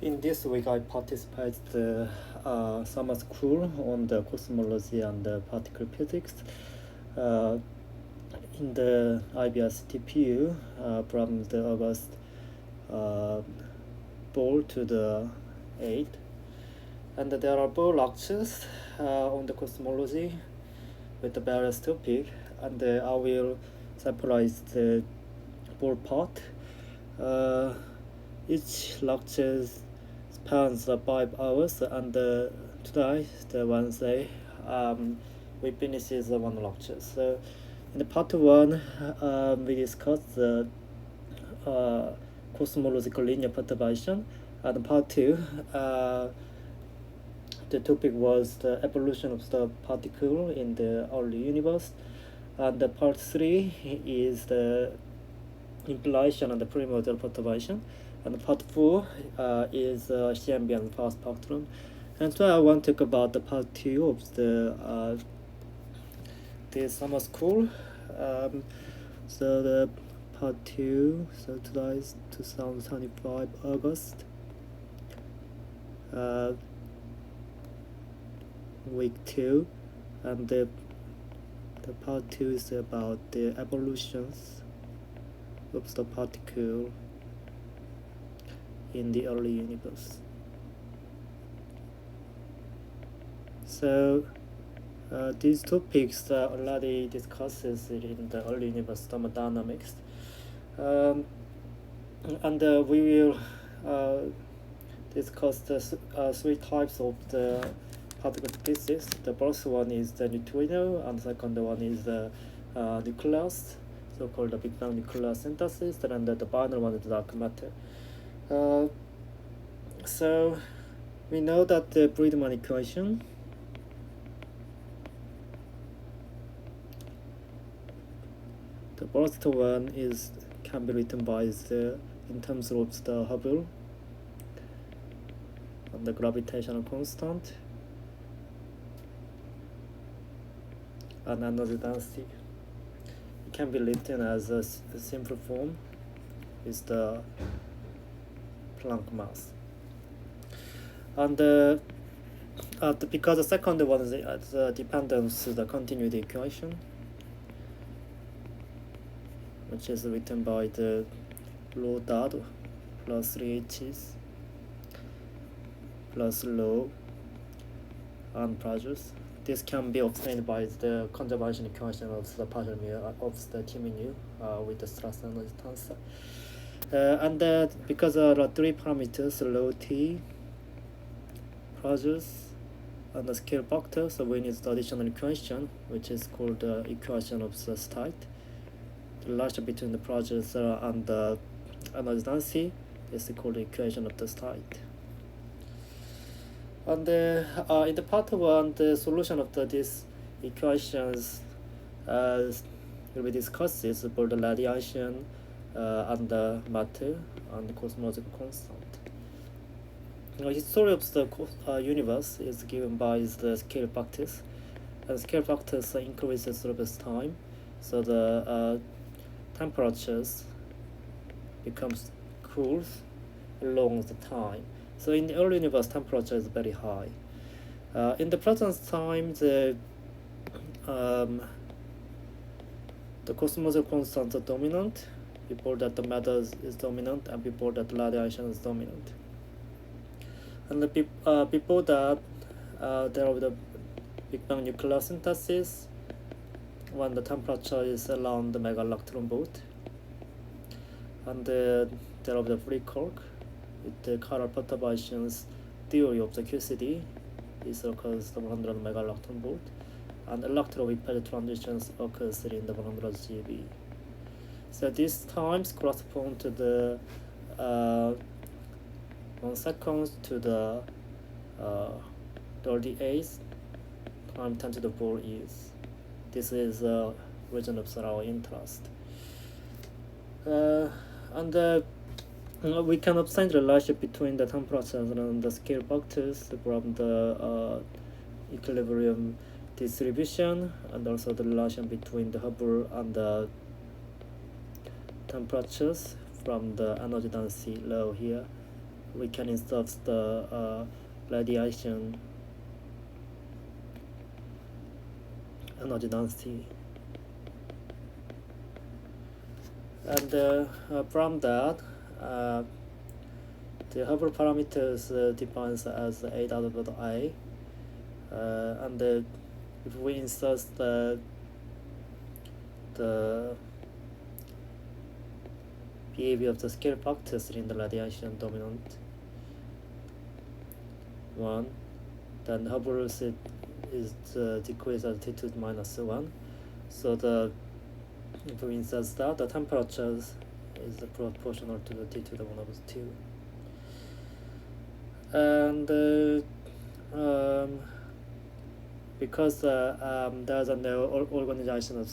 In this week, I participated the summer school on the cosmology and the particle physics. In the IBS TPU from the August 4 to the 8th. And there are 4 lectures on the cosmology with the various topics, and I will separate the 4 parts. Each lecture spans 5 hours, and today, the Wednesday, we finish the one lecture. So in the part 1, we discussed the cosmological linear perturbation, and part 2, the topic was the evolution of the particle in the early universe, and the part 3 is the impulsion and the primordial perturbation, and part 4 is CMB and power spectrum. And so I want to talk about the part 2 of the summer school. So the part 2, so today is 2025 August. Week 2, and the part 2 is about the evolutions of the particle in the early universe. So these topics are already discussed in the early universe thermodynamics, and we will discuss the 3 types of the particle physics. The first one is the neutrino, and the second one is the nucleus, so-called the Big Bang nuclear synthesis, and the final one is dark matter. So we know that the Friedmann equation the first one can be written by in terms of the Hubble and the gravitational constant and energy density. It can be written as a simple form with the Planck mass. And because the second one is the dependence the continuity equation, which is written by the rho dot plus 3h's plus rho and pressures. This can be obtained by the conservation equation of the partial mu of the T mu with the stress energy tensor. And because there are 3 parameters, rho t, pressures, and the scale factor, so we need the additional equation, which is called the equation of the state. The relation between the pressures and the energy density is called the equation of the state. And in the part 1, the solution of these equations will be discussed about the radiation and the matter and the cosmological constant. The history of the universe is given by the scale factors, and scale factors increases over time, so the temperatures becomes cool along the time. So in the early universe, temperature is very high. In the present time, the cosmological constants are dominant. Before that, the matter is dominant, and before that, radiation is dominant. And before that, there was the Big Bang nuclear synthesis, when the temperature is around the mega electron volt. And there was the free quark with the chiral perturbations theory of the QCD. This occurs the 100 mega electron volt, and electron-wave transitions occurs in the 100 GeV. So these times correspond to the 1 second to the 38th time 10 to the 4 years. This is the region of our interest. And we can obtain the relationship between the temperatures and the scale factors from the equilibrium distribution, and also the relation between the Hubble and the temperatures from the energy density low here we can insert the radiation energy density. And from that, the Hubble parameters defines as A dot dot I, and if we insert the behavior of the scale factors in the radiation dominant one, then Hubble is decreased as T2 minus 1. So if we insert that, the temperature is proportional to the T to the 1 over 2. And because there's no organization of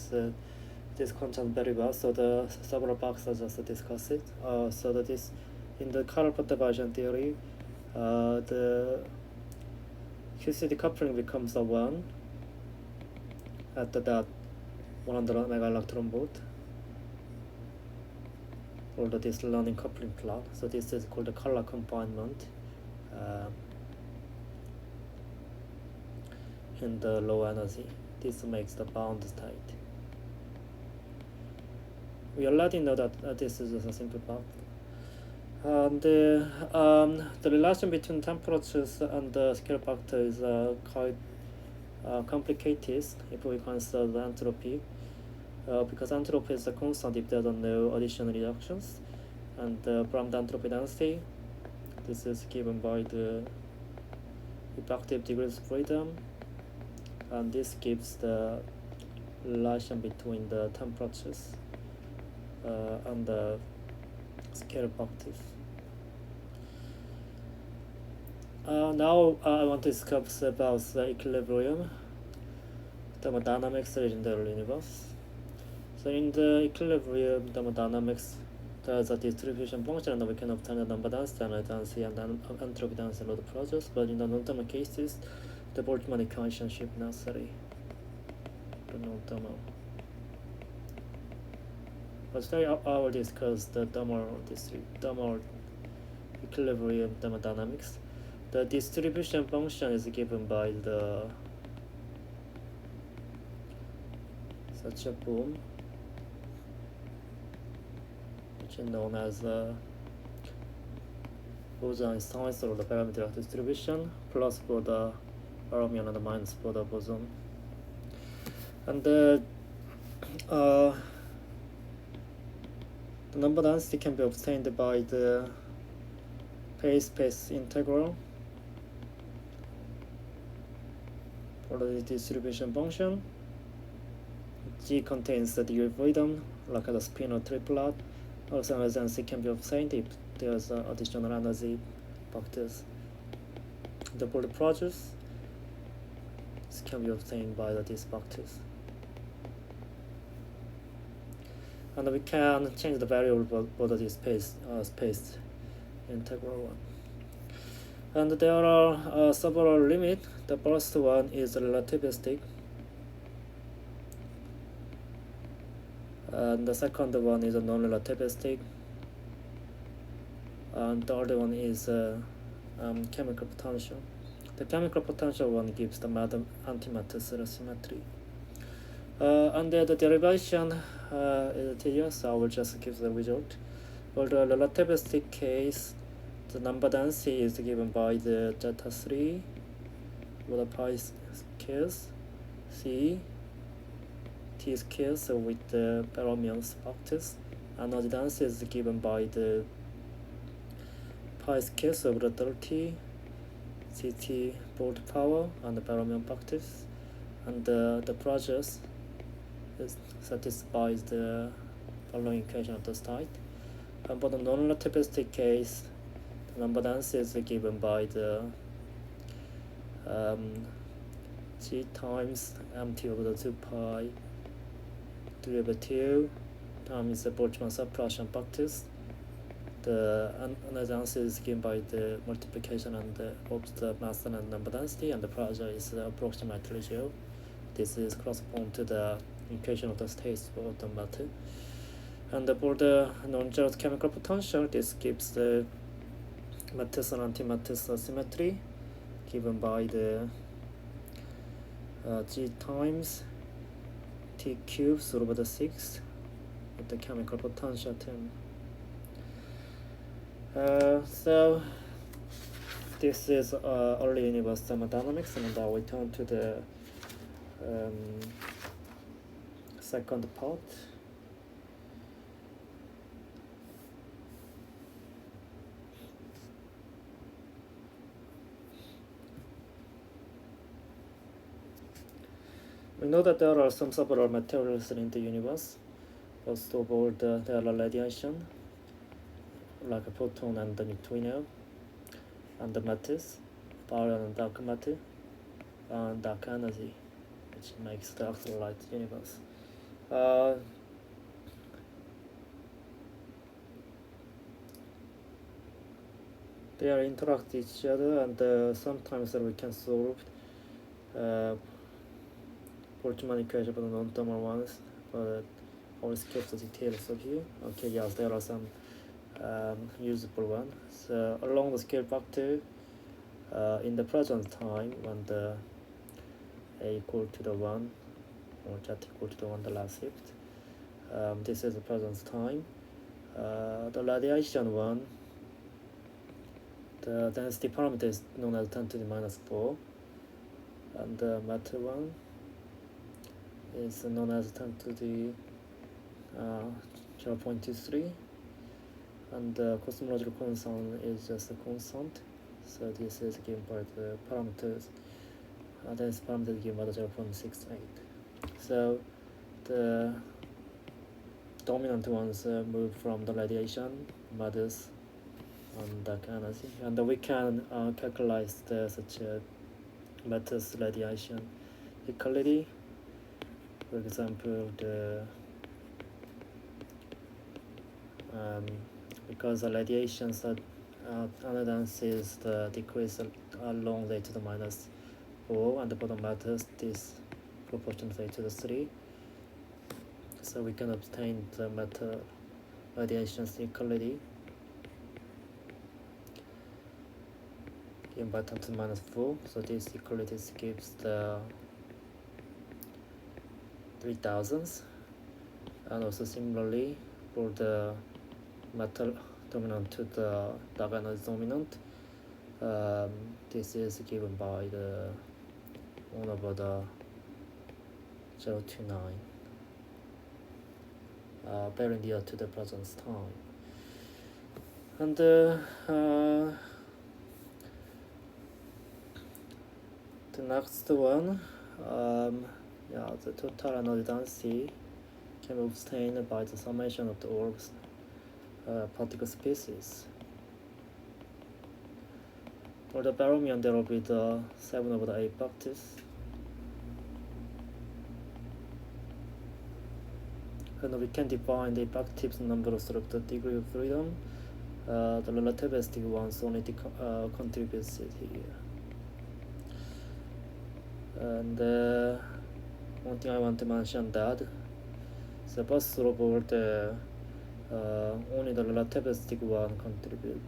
this constant variable, so the several boxes just discuss it. So that is in the color perturbation theory, the QC decoupling becomes a 1 at that 100 mega electron volt, or this learning coupling plot. So this is called the color confinement in the low energy. This makes the bound state. We already know that this is a simple part. The relation between temperatures and the scale factor is quite complicated if we consider the entropy, because entropy is a constant if there are no additional reactions, and from the entropy density, this is given by the effective degrees of freedom, and this gives the relation between the temperatures and the scale factors. Now I want to discuss about the equilibrium thermodynamics in the universe. So in the equilibrium thermodynamics, there's a distribution function, and we can obtain the number density, energy density, and then entropy density of the process. But in the non-thermal cases, the Boltzmann equation should be necessary. The non-thermal. But today I will discuss the thermal equilibrium thermodynamics. The distribution function is given by the such a form, which is known as boson size, or the parametric distribution, plus for the fermion and minus for the boson. And the number density can be obtained by the phase-space integral for the distribution function. G contains the degree of freedom, like the spin or triplet. Also, energy density can be obtained if there's additional energy factors. For the process, this can be obtained by these factors. And we can change the variable for the space integral one. And there are several limits. The first one is relativistic, and the second one is non-relativistic, and the other one is chemical potential. The chemical potential one gives the antimatter symmetry. And the derivation is tedious, so I will just give the result. For the relativistic case, the number density is given by the zeta 3 with the pi squares, c t squares, so with the fermion factors, and the density is given by the pi squares over the 30 ct volt power and the fermion factors, and the process satisfies the following equation of the state. And for the non-relativistic case, the number density is given by the g times mt over the 2 pi 3 over 2 times the Boltzmann suppression factors. The energy density is given by the multiplication and of the mass and number density, and the pressure is approximately 0. This is correspond to the equation of the states for the matter. And for the non-zero chemical potential, this gives the matrix and antimatrix symmetry given by the G times T cubed over the 6 with the chemical potential term. So this is early universe thermodynamics, and now we turn to the second part. We know that there are some several materials in the universe. First of all, there are radiation, like a proton and the neutrino, and the matters, power and dark matter, and dark energy, which makes the actual light universe. They are interact each other, and sometimes we can solve Boltzmann equation for the non-thermal ones, but I will skip the details of here. Okay, yes, there are some usable ones. So along the scale factor, in the present time, when the A equal to the 1 or Z equal to the 1, the last shift, this is the present time. The radiation one, the density parameter is known as 10 to the minus 4, and the matter one is known as 10 to the 0.23, and the cosmological constant is just a constant. So this is given by the parameters. This parameter is given by the 0.68. So the dominant ones move from the radiation, matters, and dark energy, and we can calculate such a matters radiation equality. For example, the because the radiation energy is the decrease along the to the minus 4, and for the matters this proportion to the 3. So we can obtain the matter radiation equality given by 10 to the minus 4. So this equality gives the 3000s, and also similarly for the metal dominant to the dark energy dominant, this is given by the 1 over the 0 to 9, very near to the present time. And the next one, the total energy density can be obtained by the summation of the orbs particle species. For the barometer, there will be the 7 over the 8 factors. And we can define the effective number through the degree of freedom. The relativistic ones only contributes here. And one thing I want to mention that the first of all, only the relativistic one contribute,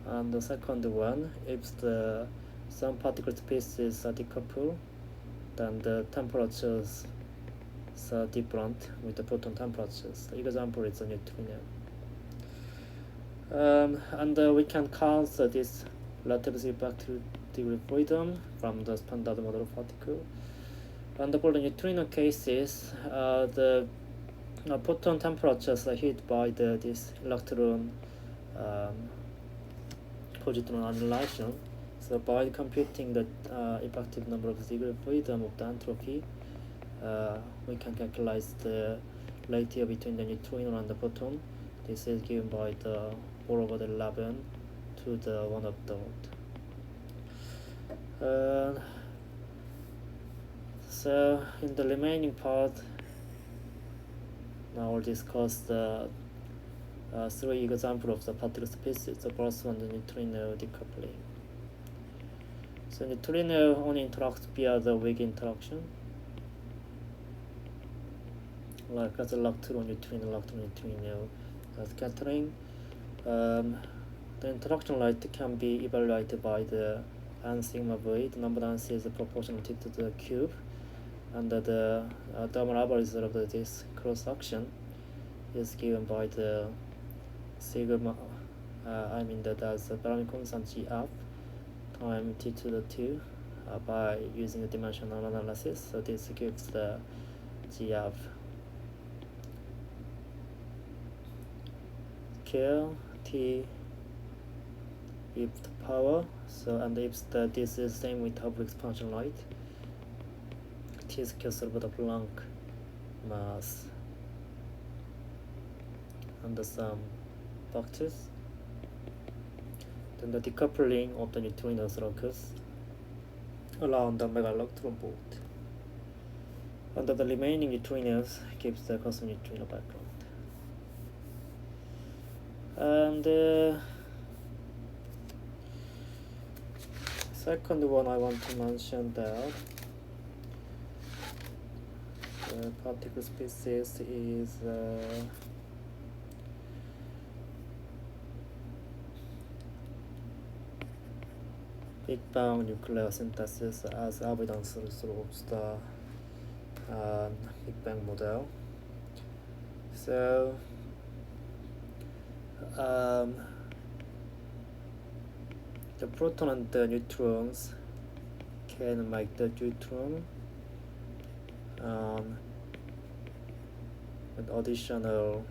and the second one, if some particle species are decoupled, then the temperatures are different with the proton temperatures. The example is a neutrino. And we can count this relativistic effective degree of freedom from the standard model of particle. And for the neutrino cases, the proton temperatures are hit by this electron positron annihilation. So by computing the effective number of degree of freedom of the entropy, we can calculate the ratio between the neutrino and the proton. This is given by the 4 over the 11 to the 1 of the odd. So in the remaining part, now we'll discuss the 3 examples of the particle species. The first one, the neutrino decoupling. So neutrino only interacts via the weak interaction, like as electron neutrino scattering, The interaction rate can be evaluated by the n sigma v. The number n is proportional to the cube, and the thermal average of this cross section is given by the sigma. That as a Brownian constant GF times t to the 2 by using the dimensional analysis. So this gives the GF scale t if the power. So and if this is same with Hubble expansion rate, t is cancelled with the Planck mass under some factors. Then the decoupling of the neutrinos occurs around the mega-electron volt. And the remaining neutrinos gives the cosmic neutrino background. And second one I want to mention that the particle species is Big Bang nuclear synthesis as evidence through the Big Bang model. So the proton and the neutrons can make the neutron with additional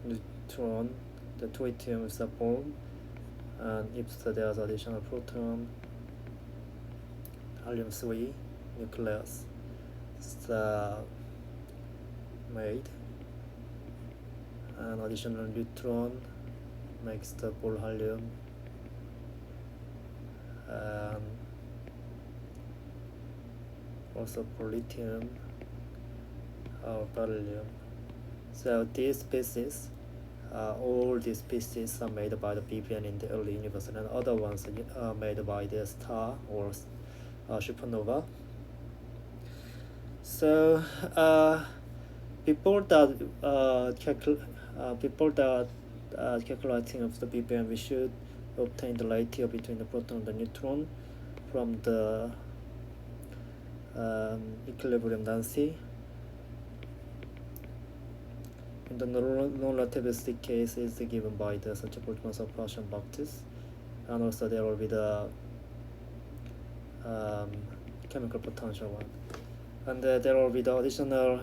neutron, the tritium is formed, and if there's additional proton, helium-3 nucleus is made, and additional neutron makes the ball helium, and also for lithium or beryllium. So these species, all these species are made by the BBN in the early universe, and other ones are made by the star or supernova. So before calculating of the BBN, we should obtain the ratio between the proton and the neutron from the equilibrium density. In the non-relativistic case is given by the such a Boltzmann separation factors, and also there will be the chemical potential one, and there will be the additional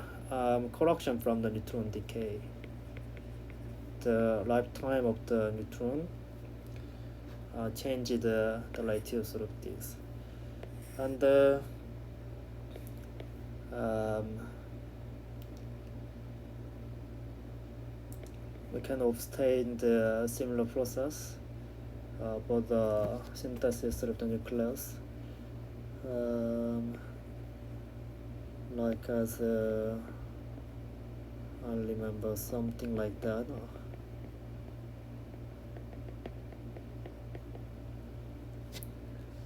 correction from the neutron decay. The lifetime of the neutron change the ratios of this, and we can obtain the similar process for the synthesis of the nucleus, like as I remember something like that.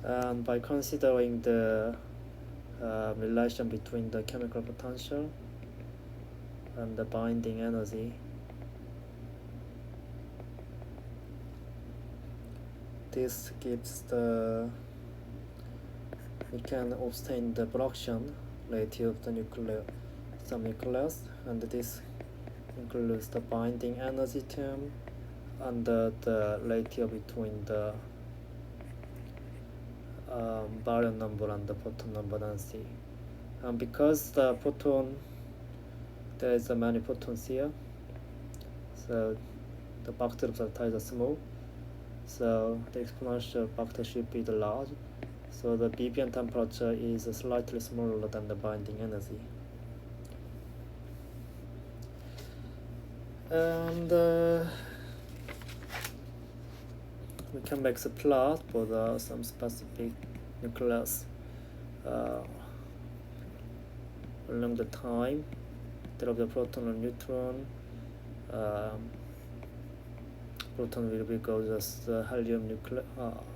And by considering the relation between the chemical potential and the binding energy, this gives we can obtain the production ratio of the nucleus, and this includes the binding energy term and the ratio between the baryon number and the proton number density. And because the proton, there is many protons here, so the factor of the size is small, so the exponential factor should be large, so the BBN temperature is slightly smaller than the binding energy. And we can make a plot for some specific nucleus along the time of the proton and neutron. Proton will be go just helium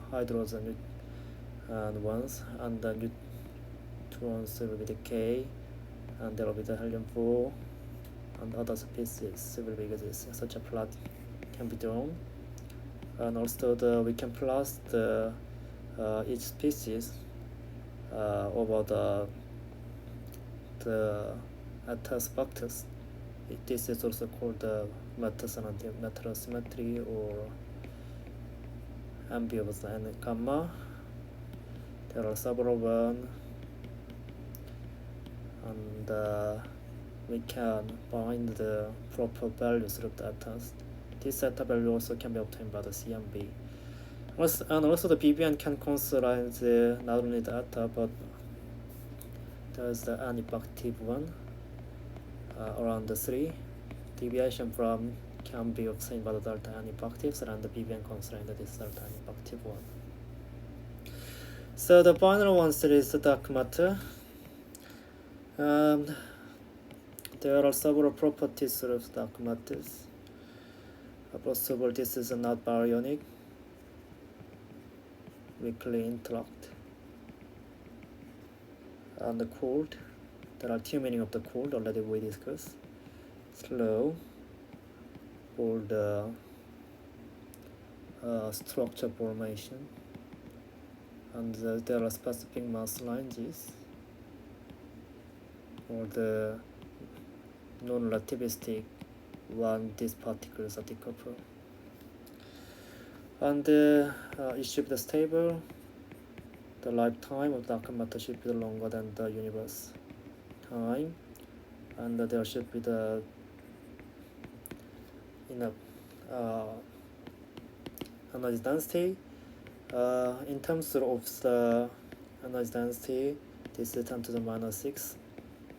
hydrogen and ones, and the neutrons will be decay, and there will be the helium-4 and other species will be exist. Such a plot can be drawn. and also we can plus the each species over the aspects. This is also called the matter symmetry or ambivalence and gamma. There are several one, and we can find the proper values of the atoms. This theta value also can be obtained by the CMB. And also the BBN can consider not only the eta, but there's the ineffective one around the 3. Deviation from can be obtained by the delta ineffectives, and the BBN constraint this delta ineffective one. So the final one is the dark matter. There are several properties of dark matters. First of all, this is not baryonic, weakly interact, and the cold. There are two meanings of the cold already we discussed. Slow for the structure formation, and there are specific mass ranges for the non-relativistic when these particles are decoupled. And it should be stable. The lifetime of dark matter should be longer than the universe time, and there should be the enough energy density. In terms of the energy density, this is 10 to the minus 6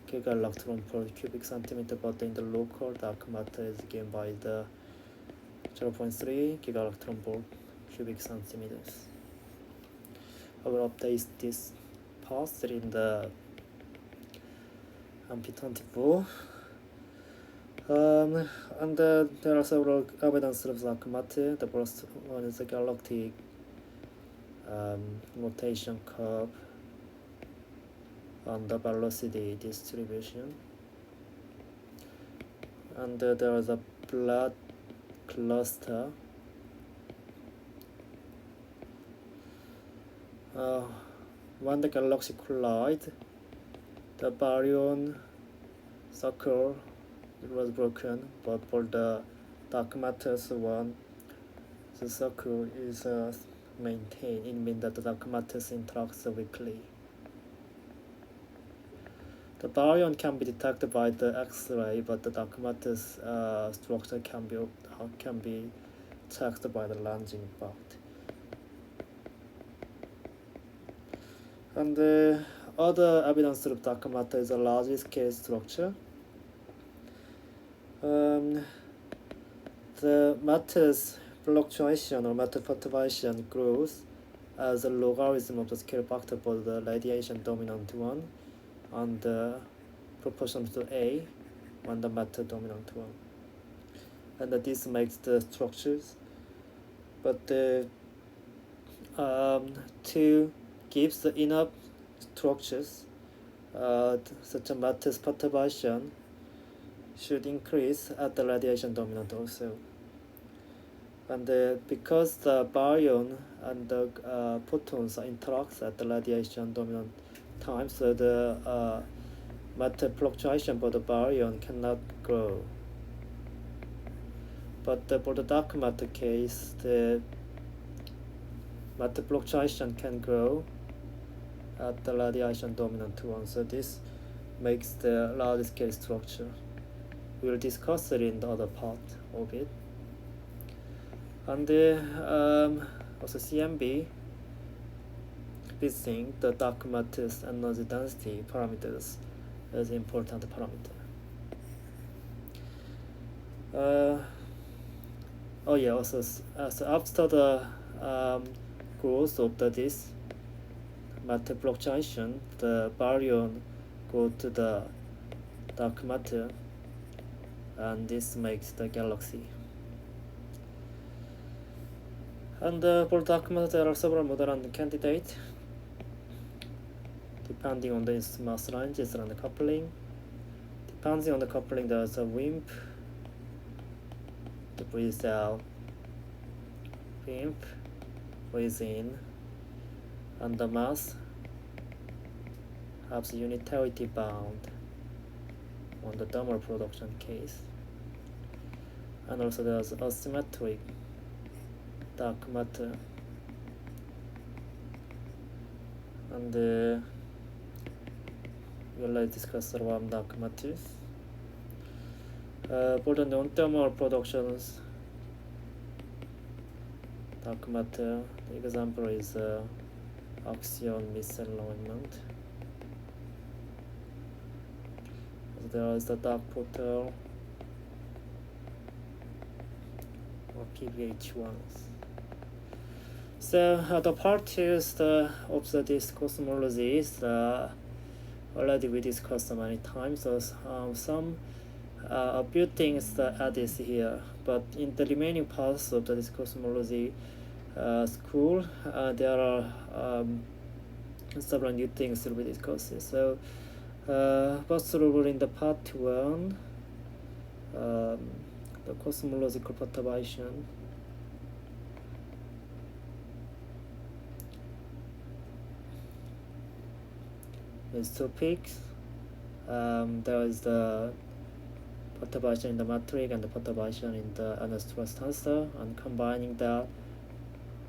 giga-electron per cubic centimeter, but in the local dark matter is given by the 0.3 giga-electron per cubic centimeters. I will update this part in the MP24. And there are several evidence of dark matter. The first one is the galactic rotation curve and the velocity distribution. And there is a blood cluster. When the galaxy collide, the baryon circle was broken, but for the dark matters one, the circle is maintained. It means that the dark matters interact weakly. The baryon can be detected by the X-ray, but the dark matter's structure can be checked by the lensing effect. And the other evidence of dark matter is a large scale structure. The matter's fluctuation or matter perturbation grows as a logarithm of the scale factor for the radiation dominant one, and proportional to A when the matter dominant one. And this makes the structures, but to give the enough structures, such a matter's perturbation should increase at the radiation dominant also. And because the baryon and the photons interact at the radiation dominant time, so the matter fluctuation for the baryon cannot grow. But for the dark matter case, the matter fluctuation can grow at the radiation dominant one. So this makes the large scale structure. We'll discuss it in the other part of it. And also CMB, we think the dark matter's energy density parameters is important parameter. Also so after the growth of this matter fluctuation, the baryon go to the dark matter, and this makes the galaxy. And for dark matter, there are several model and candidates depending on the mass ranges and the coupling. Depending on the coupling, there's a WIMP, the breeze cell, pimp within, and the mass has unitarity bound on the thermal production case. And also there's asymmetric dark matter. And we already discussed around dark matters. For the non-thermal productions, dark matter, the example is axion misalignment. There is the dark portal or PBH1s. So the part 2 is of this cosmology is already we discussed many times. So a few things added here, but in the remaining parts of this cosmology school, there are several new things to be discussed. So first of all, in the part 1, the cosmological perturbation. There's topics. There is the perturbation in the matrix and the perturbation in the stress tensor, and combining that,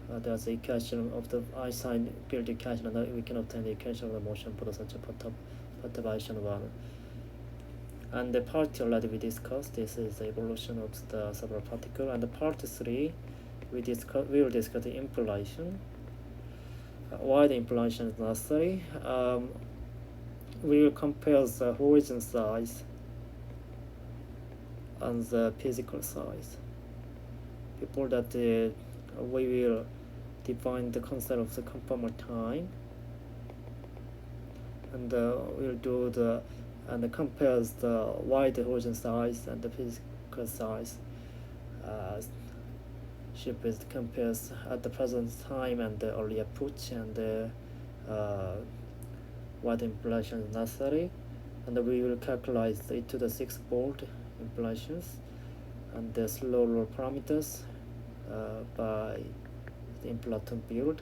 there's the equation of the Einstein field equation, and we can obtain the equation of the motion for such a perturbation one. And the part 2 already we discussed. This is the evolution of the several particles. And the part 3, we will discuss the impulsion. Why the impulsion is necessary. We will compare the horizon size and the physical size. Before that, we will define the concept of the conformal time, and we'll do and compares why the horizon size and the physical size should be compared at the present time and the early approach, and what impulsion is necessary, and we will calculate it to the 6-fold impulsions and the slow roll parameters by the impulsion field.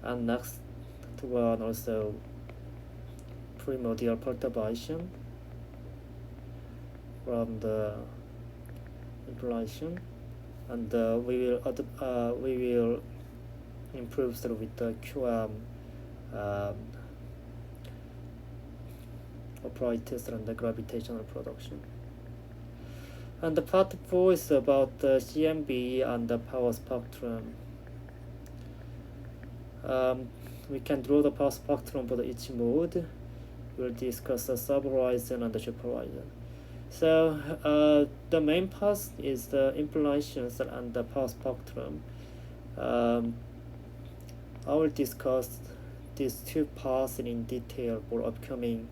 And next one also primordial perturbation from the impulsion, and we will improve through with the QM operators and the gravitational production. And the part 4 is about the CMB and the power spectrum. We can draw the power spectrum for each mode. We'll discuss the sub-horizon and the super-horizon. So the main part is the impulsions and the power spectrum. I will discuss these two parts in detail for upcoming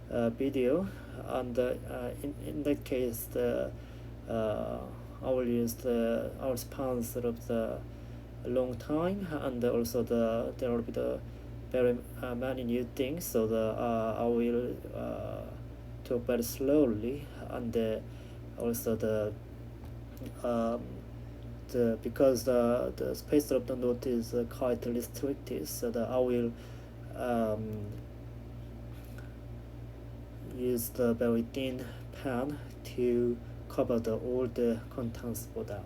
video, and in that case, I will use our spans of the long time, and also there will be the very many new things. So I will talk very slowly, and also because the space of the note is quite restricted, so I will use the very thin pen to cover all the contents for that.